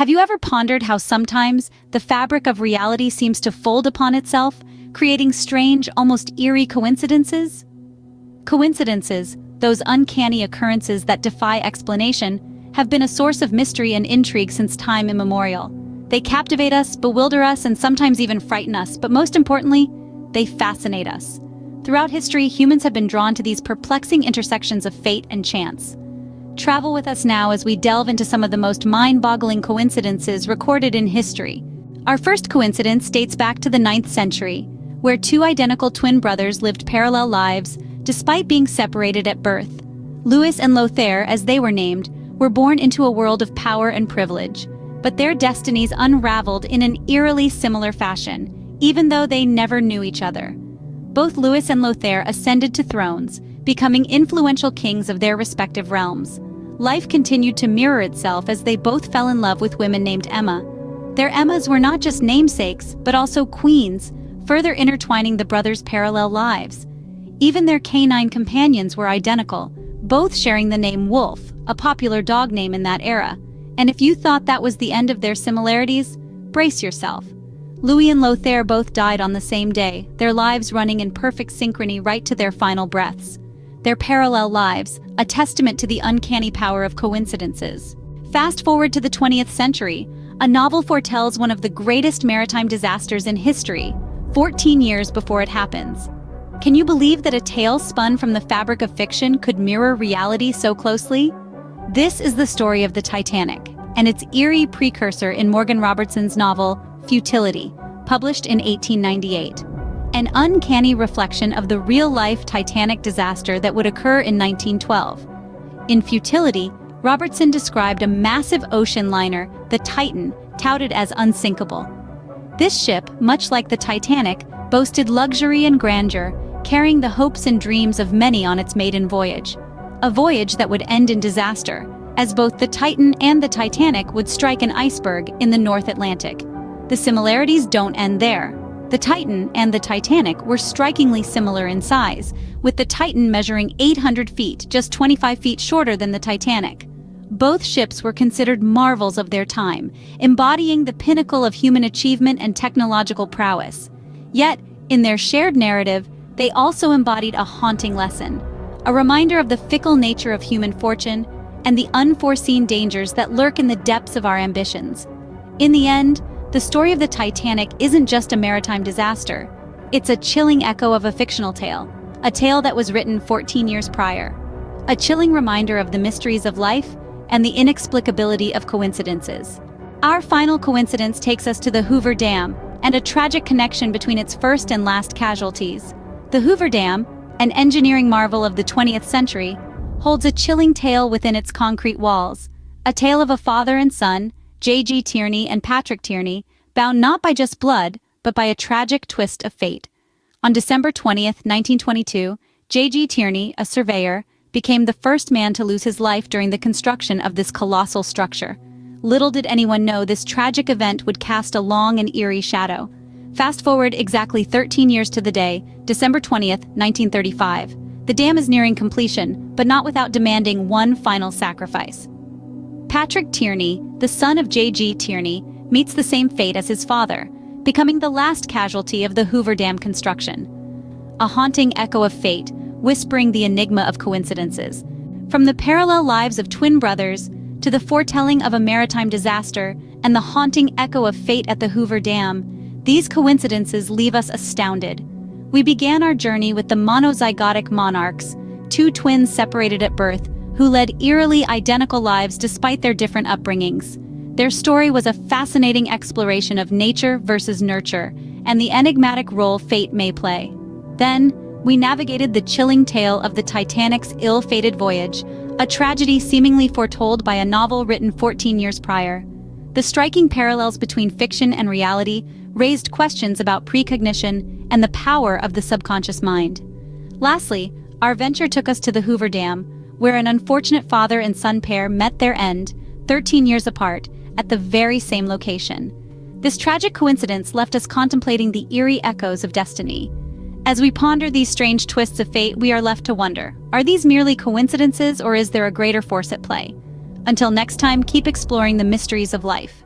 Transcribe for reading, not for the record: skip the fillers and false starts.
Have you ever pondered how sometimes the fabric of reality seems to fold upon itself, creating strange, almost eerie coincidences? Coincidences, those uncanny occurrences that defy explanation, have been a source of mystery and intrigue since time immemorial. They captivate us, bewilder us, and sometimes even frighten us, but most importantly, they fascinate us. Throughout history, humans have been drawn to these perplexing intersections of fate and chance. Travel with us now as we delve into some of the most mind-boggling coincidences recorded in history. Our first coincidence dates back to the 9th century, where two identical twin brothers lived parallel lives despite being separated at birth. Louis and Lothair, as they were named, were born into a world of power and privilege, but their destinies unraveled in an eerily similar fashion, even though they never knew each other. Both Louis and Lothair ascended to thrones, becoming influential kings of their respective realms. Life continued to mirror itself as they both fell in love with women named Emma. Their Emmas were not just namesakes, but also queens, further intertwining the brothers' parallel lives. Even their canine companions were identical, both sharing the name Wolf, a popular dog name in that era. And if you thought that was the end of their similarities, brace yourself. Louis and Lothair both died on the same day, their lives running in perfect synchrony right to their final breaths. Their parallel lives, a testament to the uncanny power of coincidences. Fast forward to the 20th century, a novel foretells one of the greatest maritime disasters in history, 14 years before it happens. Can you believe that a tale spun from the fabric of fiction could mirror reality so closely? This is the story of the Titanic, and its eerie precursor in Morgan Robertson's novel, Futility, published in 1898. An uncanny reflection of the real-life Titanic disaster that would occur in 1912. In Futility, Robertson described a massive ocean liner, the Titan, touted as unsinkable. This ship, much like the Titanic, boasted luxury and grandeur, carrying the hopes and dreams of many on its maiden voyage. A voyage that would end in disaster, as both the Titan and the Titanic would strike an iceberg in the North Atlantic. The similarities don't end there. The Titan and the Titanic were strikingly similar in size, with the Titan measuring 800 feet, just 25 feet shorter than the Titanic. Both ships were considered marvels of their time, embodying the pinnacle of human achievement and technological prowess. Yet, in their shared narrative, they also embodied a haunting lesson, a reminder of the fickle nature of human fortune and the unforeseen dangers that lurk in the depths of our ambitions. In the end, the story of the Titanic isn't just a maritime disaster. It's a chilling echo of a fictional tale, a tale that was written 14 years prior. A chilling reminder of the mysteries of life and the inexplicability of coincidences. Our final coincidence takes us to the Hoover Dam and a tragic connection between its first and last casualties. The Hoover Dam, an engineering marvel of the 20th century, holds a chilling tale within its concrete walls, a tale of a father and son, J.G. Tierney and Patrick Tierney, bound not by just blood, but by a tragic twist of fate. On December 20th, 1922, J.G. Tierney, a surveyor, became the first man to lose his life during the construction of this colossal structure. Little did anyone know this tragic event would cast a long and eerie shadow. Fast forward exactly 13 years to the day, December 20th, 1935. The dam is nearing completion, but not without demanding one final sacrifice. Patrick Tierney, the son of J.G. Tierney, meets the same fate as his father, becoming the last casualty of the Hoover Dam construction. A haunting echo of fate, whispering the enigma of coincidences. From the parallel lives of twin brothers, to the foretelling of a maritime disaster, and the haunting echo of fate at the Hoover Dam, these coincidences leave us astounded. We began our journey with the monozygotic monarchs, two twins separated at birth, who led eerily identical lives despite their different upbringings. Their story was a fascinating exploration of nature versus nurture, and the enigmatic role fate may play. Then, we navigated the chilling tale of the Titanic's ill-fated voyage, a tragedy seemingly foretold by a novel written 14 years prior. The striking parallels between fiction and reality raised questions about precognition and the power of the subconscious mind. Lastly, our venture took us to the Hoover Dam, where an unfortunate father and son pair met their end, 13 years apart, at the very same location. This tragic coincidence left us contemplating the eerie echoes of destiny. As we ponder these strange twists of fate, we are left to wonder, are these merely coincidences or is there a greater force at play? Until next time, keep exploring the mysteries of life.